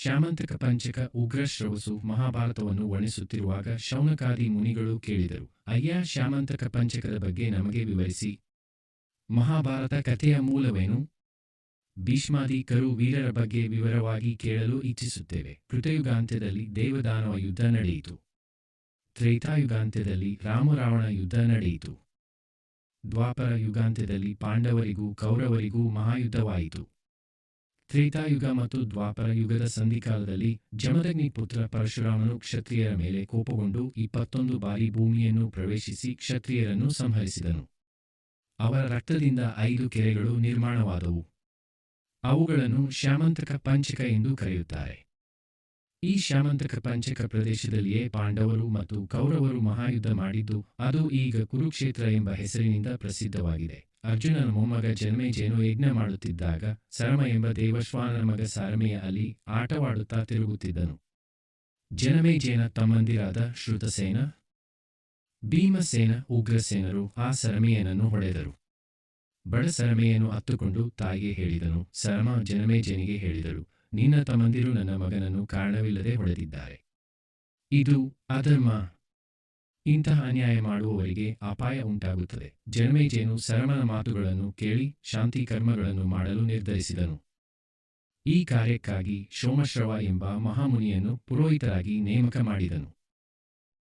ಶ್ಯಾಮಂತಕ ಪಂಚಕ ಉಗ್ರಶ್ರವಸು ಮಹಾಭಾರತವನ್ನು ವರ್ಣಿಸುತ್ತಿರುವಾಗ ಶೌನಕಾದಿ ಮುನಿಗಳು ಕೇಳಿದರು, ಅಯ್ಯ, ಶ್ಯಾಮಂತಕ ಪಂಚಕದ ಬಗ್ಗೆ ನಮಗೆ ವಿವರಿಸಿ. ಮಹಾಭಾರತ ಕಥೆಯ ಮೂಲವೇನು? ಭೀಷ್ಮಾದಿ ಕರು ವೀರರ ಬಗ್ಗೆ ವಿವರವಾಗಿ ಕೇಳಲು ಇಚ್ಛಿಸುತ್ತೇವೆ. ಕೃತಯುಗಾಂತ್ಯದಲ್ಲಿ ದೇವದಾನವ ಯುದ್ಧ ನಡೆಯಿತು. ತ್ರೇತಾಯುಗಾಂತ್ಯದಲ್ಲಿ ರಾಮರಾವಣ ಯುದ್ಧ ನಡೆಯಿತು. ದ್ವಾಪರ ಯುಗಾಂತ್ಯದಲ್ಲಿ ಪಾಂಡವರಿಗೂ ಕೌರವರಿಗೂ ಮಹಾಯುದ್ಧವಾಯಿತು. ತ್ರೇತಾಯುಗ ಮತ್ತು ದ್ವಾಪರ ಯುಗದ ಸಂಧಿಕಾಲದಲ್ಲಿ ಜಮದಗ್ನಿ ಪುತ್ರ ಪರಶುರಾಮನು ಕ್ಷತ್ರಿಯರ ಮೇಲೆ ಕೋಪಗೊಂಡು 21 ಬಾರಿ ಭೂಮಿಯನ್ನು ಪ್ರವೇಶಿಸಿ ಕ್ಷತ್ರಿಯರನ್ನು ಸಂಹರಿಸಿದನು. ಅವರ ರಕ್ತದಿಂದ 5 ಕೆರೆಗಳು ನಿರ್ಮಾಣವಾದವು. ಅವುಗಳನ್ನು ಶ್ಯಾಮಂತಕ ಪಂಚಕ ಎಂದು ಕರೆಯುತ್ತಾರೆ. ಈ ಶ್ಯಾಮಂತಕ ಪಂಚಕ ಪ್ರದೇಶದಲ್ಲಿಯೇ ಪಾಂಡವರು ಮತ್ತು ಕೌರವರು ಮಹಾಯುದ್ಧ ಮಾಡಿದ್ದು, ಅದು ಈಗ ಕುರುಕ್ಷೇತ್ರ ಎಂಬ ಹೆಸರಿನಿಂದ ಪ್ರಸಿದ್ಧವಾಗಿದೆ. ಅರ್ಜುನನ ಮೊಮ್ಮಗ ಜನಮೇಜಯನು ಯಜ್ಞ ಮಾಡುತ್ತಿದ್ದಾಗ ಸರಮ ಎಂಬ ದೇವಶ್ವಾನನ ಮಗ ಸಾರಮೆಯ ಅಲ್ಲಿ ಆಟವಾಡುತ್ತಾ ತಿರುಗುತ್ತಿದ್ದನು. ಜನಮೇಜಯನ ತಮ್ಮಂದಿರಾದ ಶ್ರುತಸೇನ, ಭೀಮಸೇನ, ಉಗ್ರಸೇನರು ಆ ಸರಮೆಯನನ್ನು ಹೊಡೆದರು. ಬಡ ಸರಮೆಯನು ಅತ್ತುಕೊಂಡು ತಾಯಿಗೆ ಹೇಳಿದನು. ಸರಮ ಜನಮೇಜಯನಿಗೆ ಹೇಳಿದರು, ನಿನ್ನ ತಮ್ಮಂದಿರು ನನ್ನ ಮಗನನ್ನು ಕಾರಣವಿಲ್ಲದೆ ಹೊಡೆದಿದ್ದಾರೆ. ಇದು ಅಧರ್ಮ. ಇಂತಹ ಅನ್ಯಾಯ ಮಾಡುವವರಿಗೆ ಅಪಾಯ ಉಂಟಾಗುತ್ತದೆ. ಜನಮೇಜಯನು ಸರಮನ ಮಾತುಗಳನ್ನು ಕೇಳಿ ಶಾಂತಿ ಕರ್ಮಗಳನ್ನು ಮಾಡಲು ನಿರ್ಧರಿಸಿದನು. ಈ ಕಾರ್ಯಕ್ಕಾಗಿ ಸೋಮಶ್ರವ ಎಂಬ ಮಹಾಮುನಿಯನ್ನು ಪುರೋಹಿತರಾಗಿ ನೇಮಕ ಮಾಡಿದನು.